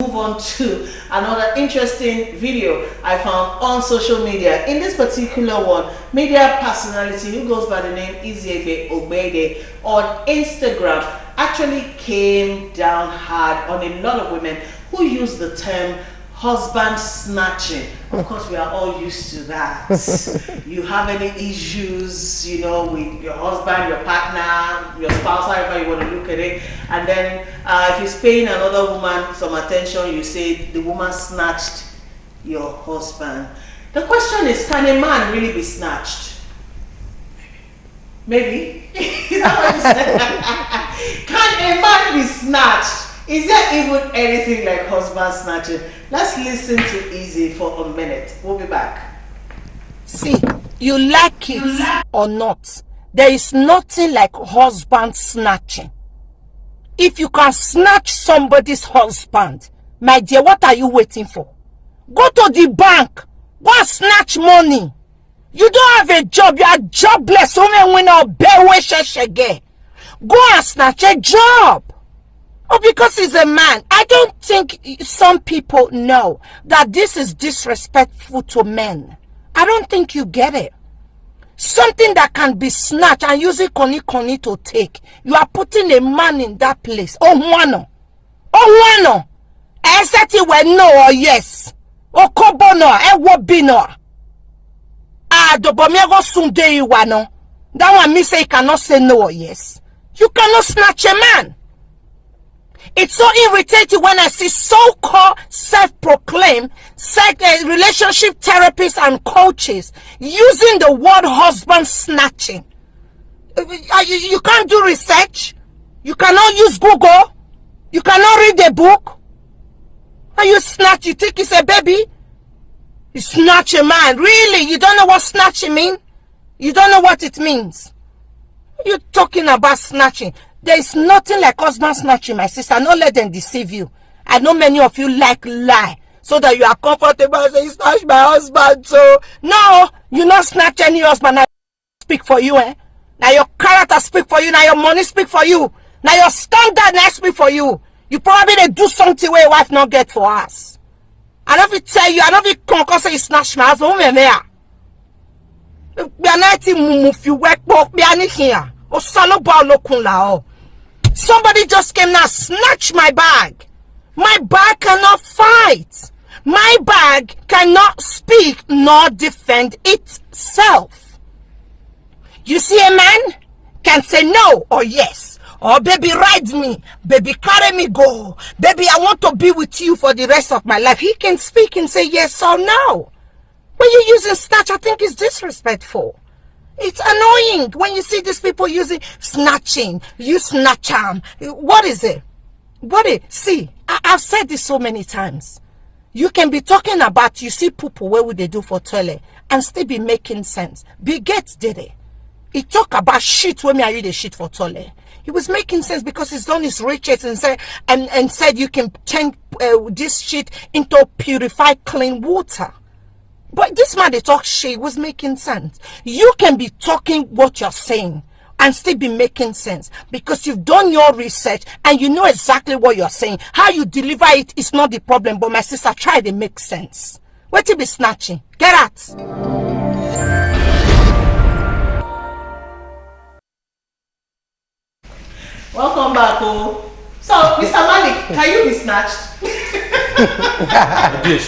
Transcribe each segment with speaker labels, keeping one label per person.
Speaker 1: Move on to another interesting video I found on social media. In this particular one, media personality who goes by the name Izieke Obede on Instagram actually came down hard on a lot of women who use the term husband snatching. Of course, we are all used to that. You have any issues, you know, with your husband, your partner, your spouse, however you want to look at it, and then if he's paying another woman some attention, you say the woman snatched your husband. The question is, can a man really be snatched? Maybe. Is that what you said? Can a man be snatched? Is there even anything like husband snatching? Let's listen to Easy for a minute. We'll be back.
Speaker 2: See, you like it or not, there is nothing like husband snatching. If you can snatch somebody's husband, my dear, what are you waiting for? Go to the bank. Go and snatch money. You don't have a job. You are jobless. Go and snatch a job. Oh, because he's a man. I don't think some people know that this is disrespectful to men. I don't think you get it. Something that can be snatched and using koni to take. You are putting a man in that place. Oh, wano. Oh, wano. Eseti we no or yes. Oh, kobo no. Wobi no. Ah, dobomiago sunde you wano. That one me say you cannot say no or yes. You cannot snatch a man. It's so irritating when I see so-called self-proclaimed relationship therapists and coaches using the word husband snatching. You can't do research. You cannot use Google. You cannot read a book. And you snatch, you think it's a baby. You snatch a man. Really? You don't know what snatching means? You don't know what it means. You're talking about snatching. There is nothing like husband snatching, my sister. Don't let them deceive you. I know many of you like lie so that you are comfortable and say, snatch my husband. So, no, you not snatch any husband. Now speak for you, eh? Now your character speak for you. Now your money speak for you. Now your standard now speak for you. You probably they do something where your wife not get for us. I don't even tell you, I don't even come say you snatch my husband. We are not if you work, but we are not here. Somebody just came now, snatch my bag. My bag cannot fight. My bag cannot speak nor defend itself. You see, a man can say no or yes. Or baby, ride me. Baby, carry me, go. Baby, I want to be with you for the rest of my life. He can speak and say yes or no. When you're using snatch, I think it's disrespectful. It's annoying when you see these people using snatching. You snatch them. What is it? See, I've said this so many times. You can be talking about, you see people, what would they do for toilet, and still be making sense. Bill Gates did it. He talked about shit when I read the shit for toilet. He was making sense because he's done his research and said you can turn this shit into purified clean water. But this man, they talk shit, was making sense. You can be talking what you're saying and still be making sense because you've done your research and you know exactly what you're saying. How you deliver it is not the problem, but my sister, try to make sense. What you be snatching? Get out.
Speaker 1: Welcome back, oh. So, Mr. Malik, can you be snatched?
Speaker 3: I do.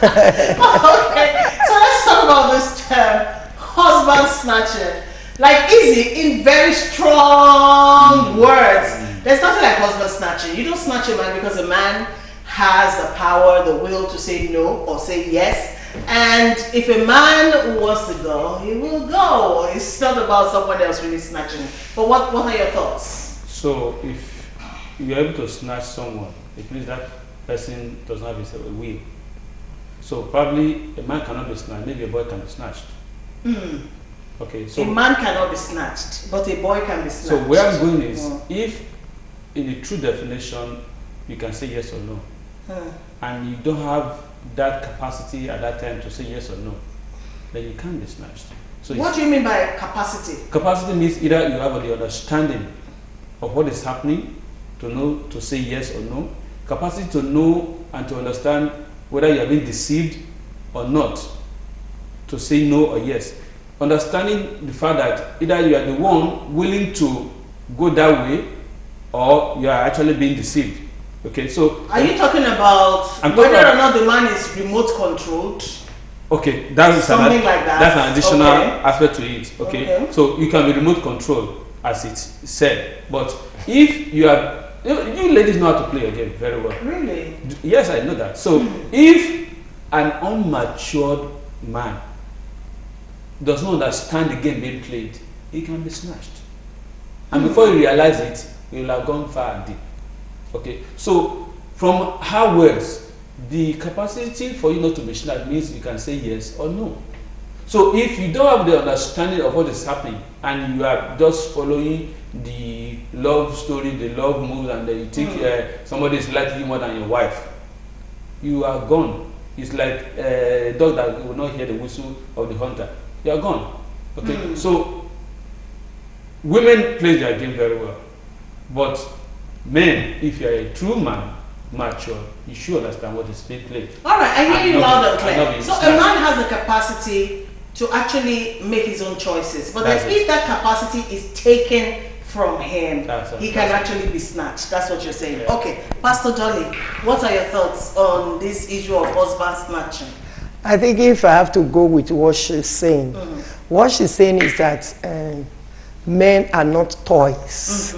Speaker 1: Okay, so let's talk about this term, husband snatching. Like Easy, in very strong words, there's nothing like husband snatching. You don't snatch a man because a man has the power, the will to say no or say yes. And if a man wants to go, he will go. It's not about someone else really snatching. But what are your thoughts?
Speaker 3: So if you're able to snatch someone, it means that person does not have a will. So probably a man cannot be snatched, maybe a boy can be snatched. Okay, so
Speaker 1: a man cannot be snatched, but a boy can be snatched.
Speaker 3: So where I'm going is, if in the true definition, you can say yes or no, and you don't have that capacity at that time to say yes or no, then you can't be snatched. So
Speaker 1: what do you mean by capacity?
Speaker 3: Capacity means either you have the understanding of what is happening to know to say yes or no. capacity to know and to understand whether you are being deceived or not, to say no or yes. Understanding the fact that either you are the one willing to go that way or you are actually being deceived. Okay, so
Speaker 1: are you talking about whether or not the man is remote controlled?
Speaker 3: Okay, that's
Speaker 1: something like that.
Speaker 3: That's an additional aspect to it. Okay? So you can be remote control, as it's said. But if you are, you ladies know how to play a game very well.
Speaker 1: Really?
Speaker 3: Yes, I know that. So if an unmatured man does not understand the game being played, he can be snatched. And before you realize it, you will have gone far and deep. Okay, so from her words, the capacity for you not to be snatched means you can say yes or no. So if you don't have the understanding of what is happening and you are just following the love story, the love moves, and then you think somebody is like you more than your wife, you are gone. It's like a dog that will not hear the whistle of the hunter. You are gone. Okay, so women play their game very well, but men, if you are a true man, mature, you should understand what is being played.
Speaker 1: All right, I hear you loud and clear. So a man has the capacity to actually make his own choices, but then if that capacity is taken from him, he can actually be snatched. That's what you're saying. Yeah. Okay, Pastor Dolly, what are your thoughts on this issue of husband snatching?
Speaker 2: I think if I have to go with what she's saying, what she's saying is that men are not toys.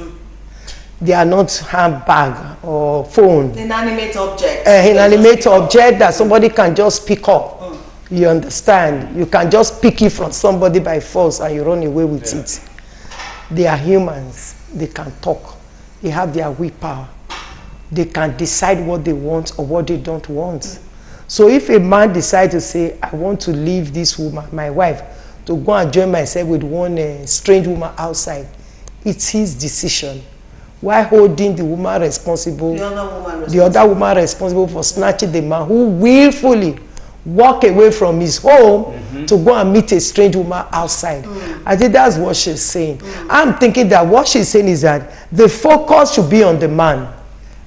Speaker 2: They are not handbag or phone.
Speaker 1: Inanimate object.
Speaker 2: Inanimate object that somebody can just pick up. You understand? You can just pick it from somebody by force and you run away with it. They are humans. They can talk. They have their willpower. They can decide what they want or what they don't want. So if a man decides to say, I want to leave this woman, my wife, to go and join myself with one strange woman outside, it's his decision. Why holding the woman responsible, the other woman responsible for snatching the man who willfully walk away from his home to go and meet a strange woman outside? I think that's what she's saying. I'm thinking that what she's saying is that the focus should be on the man,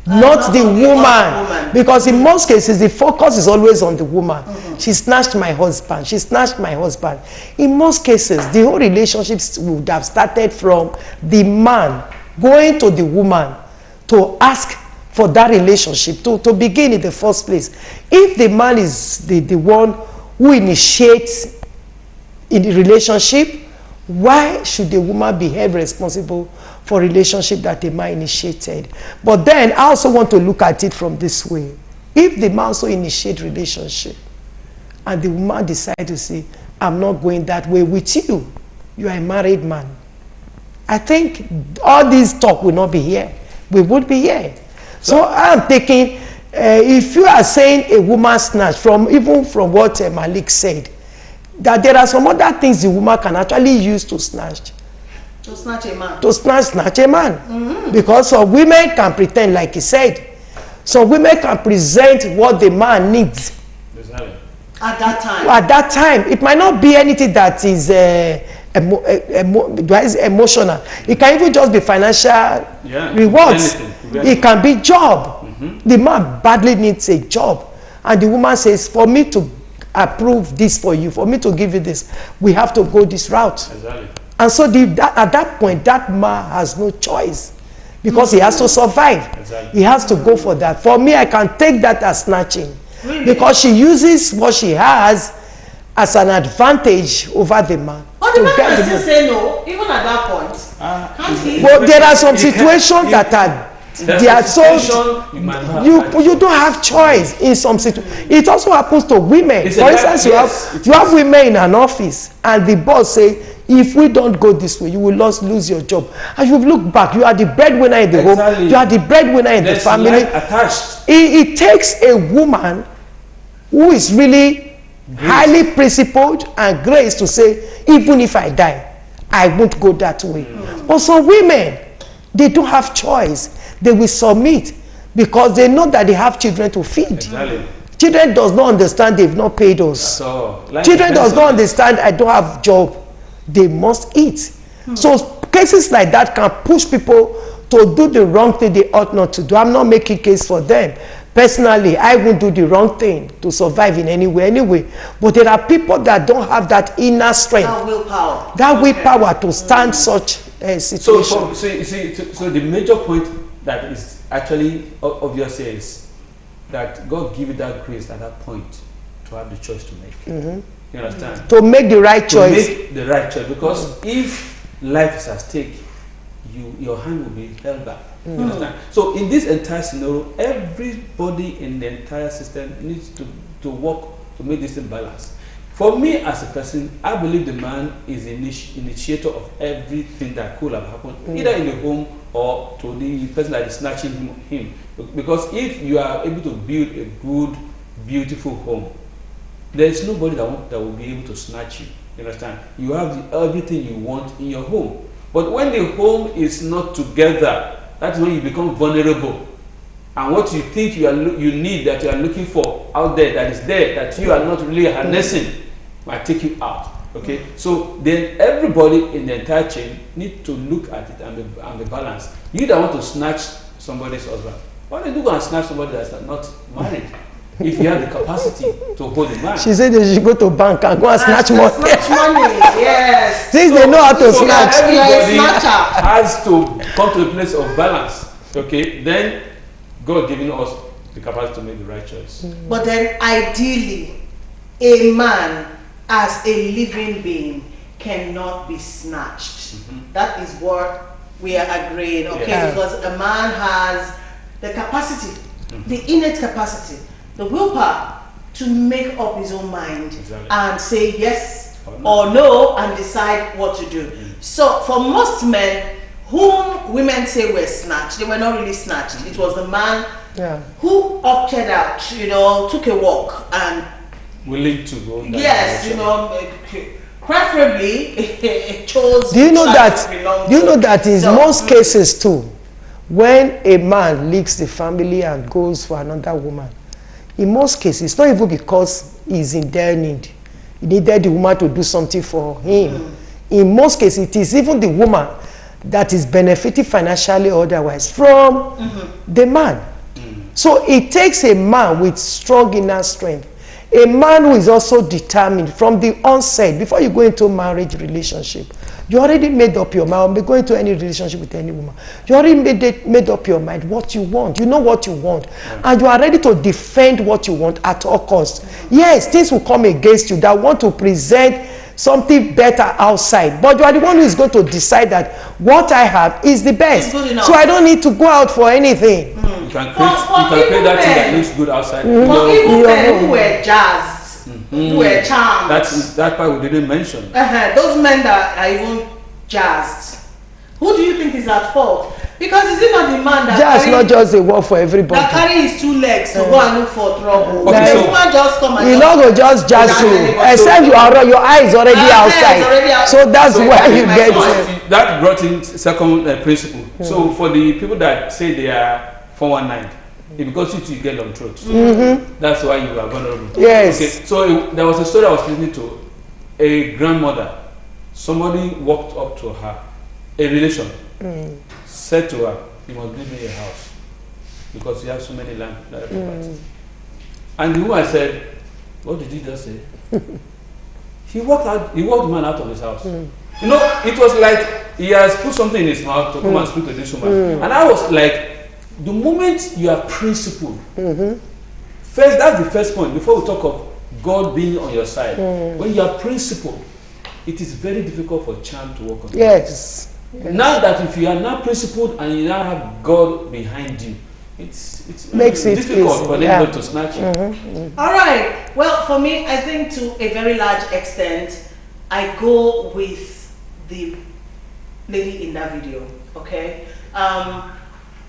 Speaker 2: not the woman. Because in most cases, the focus is always on the woman. She snatched my husband. She snatched my husband. In most cases, the whole relationship would have started from the man going to the woman to ask for that relationship, to begin in the first place. If the man is the one who initiates in the relationship, why should the woman be held responsible for a relationship that the man initiated? But then I also want to look at it from this way. If the man also initiates relationship and the woman decides to say, I'm not going that way with you, you are a married man, I think all this talk will not be here. We would be here. So I'm thinking, if you are saying a woman snatch, even from what Malik said, that there are some other things the woman can actually use to snatch.
Speaker 1: To snatch a man.
Speaker 2: To snatch a man. Because some women can pretend, like he said. Some women can present what the man needs.
Speaker 1: At that time.
Speaker 2: At that time. It might not be anything that is emotional. It can even just be financial rewards. It can be job. The man badly needs a job, and the woman says, for me to approve this for you, for me to give you this, we have to go this route. And so at that point, that man has no choice, because he has to survive. He has to go for that. For me, I can take that as snatching, because she uses what she has as an advantage over the man.
Speaker 1: But the man can still say no, even at that point. Can't he?
Speaker 2: Well, there are some situations that are they are so you don't have choice in some situations. It also happens to women. For instance, you have women in an office, and the boss say, if we don't go this way, you will lose your job. And you look back, you are the breadwinner in the home, you are the breadwinner in the family. It takes a woman who is really highly principled and grace to say, even if I die, I won't go that way. But some women, they don't have choice. They will submit because they know that they have children to feed. Children does not understand they've not paid us. Children does not understand I don't have job. They must eat. So cases like that can push people
Speaker 4: to do the wrong thing they ought not to do. I'm not making case for them. Personally, I won't do the wrong thing to survive in any way anyway. But there are people that don't have that inner strength.
Speaker 1: That willpower.
Speaker 4: That willpower to stand such a situation.
Speaker 3: So the major point that is actually obvious here is that God give you that grace at that point to have the choice to make. You understand?
Speaker 4: To make the right choice.
Speaker 3: To make the right choice. Because if life is at stake, your hand will be held back. You understand? So in this entire scenario, everybody in the entire system needs to work to make this in balance. For me as a person, I believe the man is the initiator of everything that could have happened, either in the home or to the person that is snatching him. Because if you are able to build a good, beautiful home, there is nobody that will be able to snatch you. You understand? You have everything you want in your home. But when the home is not together, that's when you become vulnerable. And what you think you need, that you are looking for out there, that is there, that you are not really harnessing, might take you out. Okay? So then everybody in the entire chain need to look at it and be balanced. You that want to snatch somebody's husband, why don't you go and snatch somebody that's not married? If you have the capacity to hold a man.
Speaker 4: She said they should go to bank and go and snatch money.
Speaker 1: Snatch money, yes.
Speaker 4: Since they know how to snatch.
Speaker 3: Everybody has to come to a place of balance. Okay, then God giving us the capacity to make the right choice.
Speaker 1: But then ideally, a man as a living being cannot be snatched. That is what we are agreeing, okay?
Speaker 4: Yeah.
Speaker 1: Because a man has the capacity, the innate capacity, the willpower to make up his own mind and say yes or no and decide what to do. So for most men whom women say were snatched, they were not really snatched. It was the man who opted out, you know, took a walk and
Speaker 3: willing to go.
Speaker 1: Yes, you know, preferably chose.
Speaker 4: Do you know that in most cases too, when a man leaves the family and goes for another woman, in most cases, it's not even because he's in their need. He needed the woman to do something for him. In most cases, it is even the woman that is benefiting financially or otherwise from the man. So it takes a man with strong inner strength, a man who is also determined from the onset, before you go into a marriage relationship. You already made up your mind. Go into any relationship with any woman. You already made up your mind what you want. You know what you want. And you are ready to defend what you want at all costs. Yes, things will come against you that want to present something better outside. But you are the one who is going to decide that what I have is the best. So I don't need to go out for anything.
Speaker 3: You can create that thing that looks good outside.
Speaker 1: For even men who were jazzed, who were charmed.
Speaker 3: That part we didn't mention.
Speaker 1: Those men that are even jazzed. Who do you think is at fault? Because is it not the man that
Speaker 4: jazz not just a word for everybody.
Speaker 1: That carry his two legs to go and look for trouble?
Speaker 3: Okay,
Speaker 1: the woman just come and
Speaker 4: you not go just jazz you, except your eyes already outside. So that's where you get it.
Speaker 3: That brought in second principle. So for the people that say they are 419, because you get on truth. That's why you are vulnerable.
Speaker 4: Yes.
Speaker 3: Okay. So there was a story I was listening to. A grandmother, somebody walked up to her, a relation, said to her, "You must give me a house because you have so many land properties." And the woman said, "What did he just say?" He walked the man out of his house. You know, it was like he has put something in his mouth to come and speak to this woman. And I was like, the moment you are principled, first, that's the first point, before we talk of God being on your side. When you are principled, it is very difficult for charm to work on you.
Speaker 4: Yes.
Speaker 3: Now that if you are not principled and you now have God behind you, it
Speaker 4: makes it
Speaker 3: difficult
Speaker 4: easy.
Speaker 3: for them to snatch you.
Speaker 1: All right. Well, for me, I think to a very large extent, I go with the lady in that video. Okay.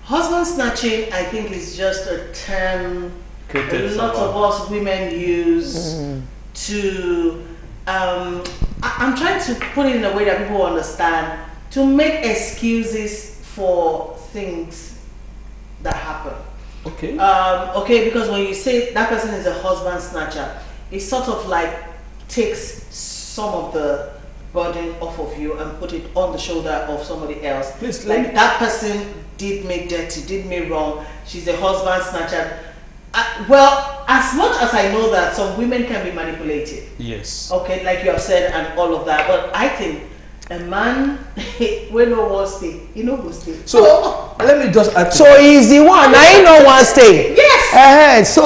Speaker 1: Husband snatching, I think, is just a term a lot of us women use to, I'm trying to put it in a way that people understand, to make excuses for things that happen.
Speaker 3: Okay.
Speaker 1: Okay, because when you say that person is a husband snatcher, it sort of like takes some of the burden off of you and put it on the shoulder of somebody else.
Speaker 3: Please,
Speaker 1: like that person did me dirty, did me wrong. She's a husband snatcher. Well, as much as I know that some women can be manipulative.
Speaker 3: Yes.
Speaker 1: Okay, like you have said and all of that. But I think a man will no one stay. You know who stay.
Speaker 3: So let me just add.
Speaker 4: So he's the one. I know one stay.
Speaker 1: Yes.
Speaker 4: So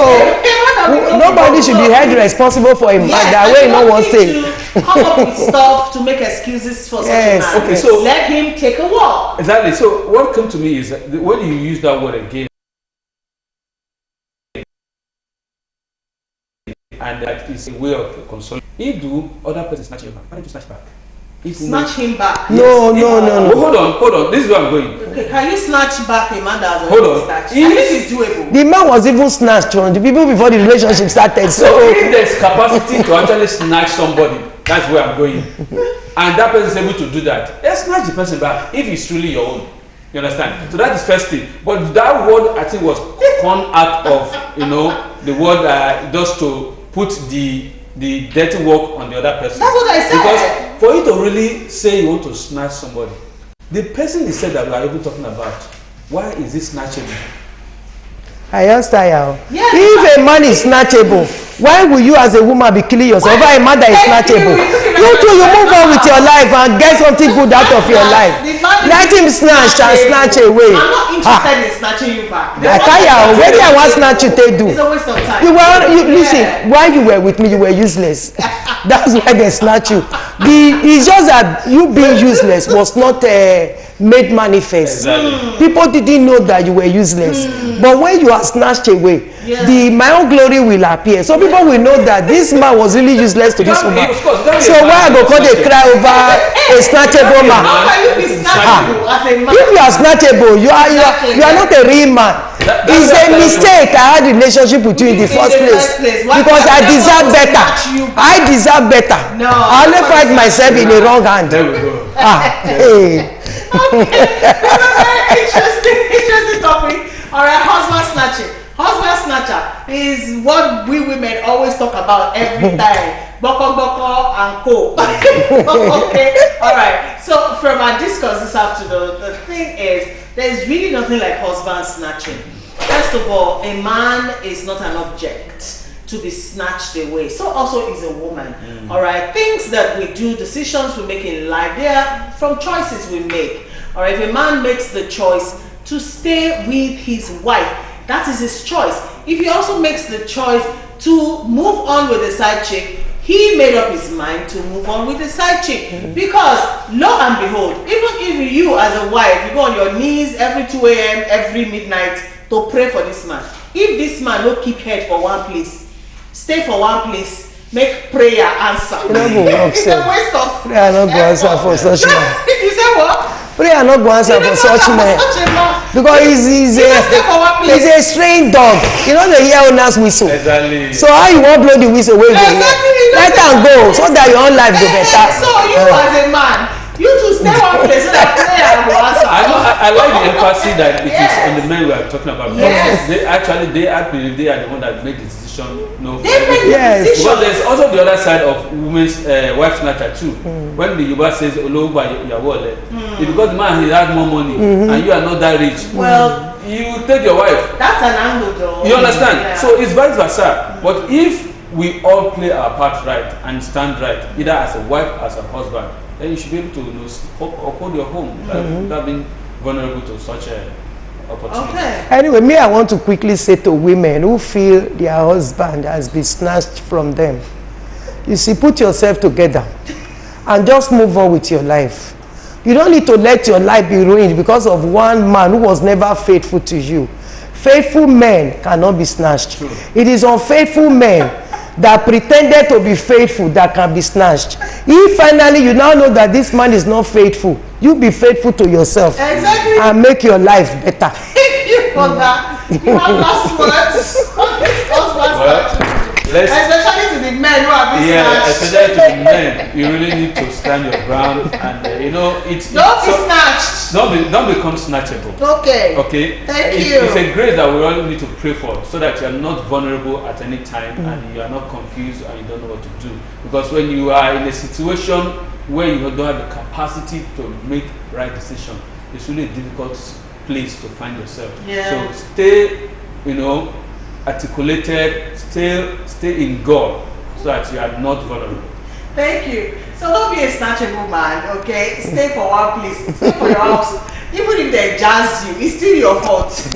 Speaker 4: nobody should be held responsible for him.
Speaker 1: Yes,
Speaker 4: That way, no one stay.
Speaker 1: Come up with stuff to make excuses for such a man.
Speaker 3: Okay, so
Speaker 1: let him take a walk.
Speaker 3: Exactly. So what came to me is that when you use that word again, and that is a way of consoling. If do other person snatch him back, why don't you snatch back?
Speaker 1: Snatch him back.
Speaker 4: No.
Speaker 3: Hold on. This is where I'm going.
Speaker 1: Okay, can you snatch back a man that has
Speaker 3: Hold
Speaker 1: already
Speaker 3: on.
Speaker 1: snatched? I think it's doable.
Speaker 4: The man was even snatched from the people before the relationship started.
Speaker 3: So
Speaker 4: So
Speaker 3: if there's capacity to actually snatch somebody, that's where I'm going. And that person is able to do that. Let's snatch the person back if it's truly your own. You understand? So that is first thing. But that word I think was come out of the word just to put the dirty work on the other person.
Speaker 1: That's what I said.
Speaker 3: Because for you to really say you want to snatch somebody, the person is said that we are even talking about, why is this snatchable?
Speaker 4: I understand.
Speaker 1: Yes,
Speaker 4: If a man is snatchable, why will you as a woman be killing yourself over a man that is snatchable? You too, you move on with your life and get something good out of your life. Let him snatch and snatch away.
Speaker 1: I'm not interested in snatching you back.
Speaker 4: I tell you, when I want snatch you, they do.
Speaker 1: It's a waste of time.
Speaker 4: Listen, while you were with me, you were useless. That's why they snatch you. It's just that you being useless was not made manifest.
Speaker 3: Exactly.
Speaker 4: People didn't know that you were useless. But when you are snatched away, my own glory will appear. So people will know that this man was really useless to this woman. So why I go call they cry over a snatchable man?
Speaker 1: How can you be snatchable as a man?
Speaker 4: If you are snatchable, you are not a real man. It's a mistake I had a relationship with you in the first place. Because I deserve better. I deserve better.
Speaker 1: No.
Speaker 4: I only find myself in the wrong hand.
Speaker 3: There we go.
Speaker 4: Hey.
Speaker 1: Okay. Interesting topic. All right, husband snatching. Husband snatcher is what we women always talk about every time. Boko and co. Okay. All right. So from our discourse this afternoon, the thing is, there's really nothing like husband snatching. First of all, a man is not an object to be snatched away. So also is a woman. All right. Things that we do, decisions we make in life, they are from choices we make. All right. If a man makes the choice to stay with his wife, that is his choice. If he also makes the choice to move on with the side chick, he made up his mind to move on with the side chick. Because lo and behold, even if you as a wife, you go on your knees every 2 a.m., every midnight to pray for this man. If this man don't keep head for one place, stay for one place, make prayer answer. It's a waste of
Speaker 4: Prayer not go answer for such man.
Speaker 1: You say what?
Speaker 4: Prayer not go answer for such man. Because he's a strange dog. You know they hear owners whistle.
Speaker 3: Exactly.
Speaker 4: So how you want blow the whistle away? Let am go so that your own life go better.
Speaker 1: So you as a man, you to stay one place so that prayer will answer.
Speaker 3: I like the emphasis that it is on the men we are talking about.
Speaker 1: Yes.
Speaker 3: They believe they are the one that make the decision.
Speaker 1: They make the decision.
Speaker 3: Because there's also the other side of women's wife snatcher too. When the Yoruba says Oloba Yawole, it's because the man he has more money and you are not that rich.
Speaker 1: Well,
Speaker 3: you will take your wife.
Speaker 1: That's an angle though.
Speaker 3: You understand?
Speaker 1: Yeah.
Speaker 3: So it's vice versa. But if we all play our part right and stand right, either as a wife, as a husband, then you should be able to uphold your home without being vulnerable to such a opportunity.
Speaker 1: Okay.
Speaker 4: Anyway, I want to quickly say to women who feel their husband has been snatched from them, you see, put yourself together and just move on with your life. You don't need to let your life be ruined because of one man who was never faithful to you. Faithful men cannot be snatched. True. It is unfaithful men that pretended to be faithful that can be snatched. If finally you now know that this man is not faithful, you be faithful to yourself.
Speaker 1: Exactly.
Speaker 4: And make your life better.
Speaker 1: Thank you for that. You have last words on this husband snatching. Especially to the men who have be
Speaker 3: Yeah,
Speaker 1: snatched.
Speaker 3: especially to the men, you really need to stand your ground, and
Speaker 1: Don't be snatched.
Speaker 3: Don't become snatchable.
Speaker 1: Okay.
Speaker 3: Okay.
Speaker 1: Thank
Speaker 3: It's
Speaker 1: you.
Speaker 3: a grace that we all need to pray for, so that you are not vulnerable at any time, and you are not confused and you don't know what to do. Because when you are in a situation where you don't have the capacity to make right decision, it's really a difficult place to find yourself.
Speaker 1: Yeah.
Speaker 3: So stay, articulated. Stay in God, so that you are not vulnerable.
Speaker 1: Thank you. So don't be a snatchable man, okay? Stay for one place. Stay for your house. Even if they jazz you, it's still your fault. It's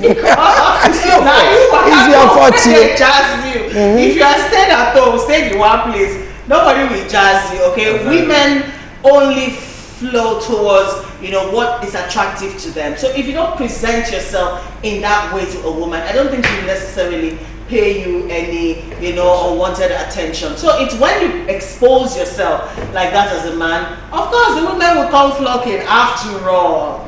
Speaker 1: your
Speaker 4: fault,
Speaker 1: they jazz you. If you are staying at home, stay in one place. Nobody will jazz you, okay?
Speaker 3: Exactly.
Speaker 1: Women only flow towards, what is attractive to them. So if you don't present yourself in that way to a woman, I don't think she will necessarily pay you any, unwanted attention. So it's when you expose yourself like that as a man, of course the women will come flocking after all.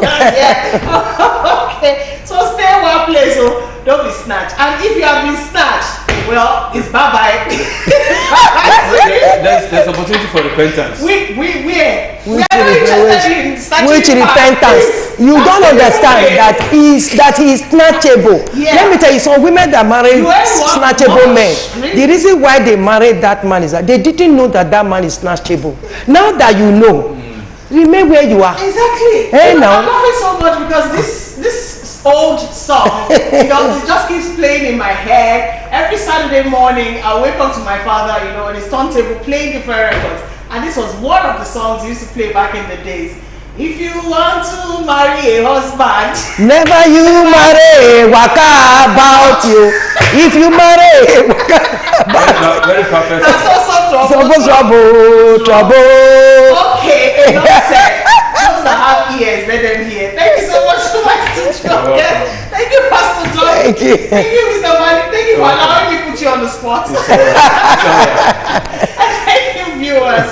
Speaker 1: Yeah. Okay. So stay in one place, so don't be snatched. And if you have been snatched, well, it's bye-bye.
Speaker 3: There's opportunity for repentance.
Speaker 4: Which repentance? You don't understand that he is snatchable.
Speaker 1: Yeah.
Speaker 4: Let me tell you, some women that marry snatchable men,
Speaker 1: Really?
Speaker 4: the reason why they married that man is that they didn't know that man is snatchable. Now that you know, remain where you are.
Speaker 1: Exactly.
Speaker 4: Hey, now.
Speaker 1: I'm laughing so much because this old song, it just keeps playing in my head. Every Saturday morning, I wake up to my father, on his turntable, playing different records. And this was one of the songs he used to play back in the days. If you want to marry a husband,
Speaker 4: never you marry, waka about you. If you marry, waka about
Speaker 3: Very perfect.
Speaker 1: that's also
Speaker 4: trouble.
Speaker 1: Okay, enough said. Those that have ears, let them hear. Thank you so much to my studio guest. Thank you, Pastor John.
Speaker 4: Thank you.
Speaker 1: Thank you, Mr. Mali. Thank you for allowing me to put you on the spot. And thank you, viewers.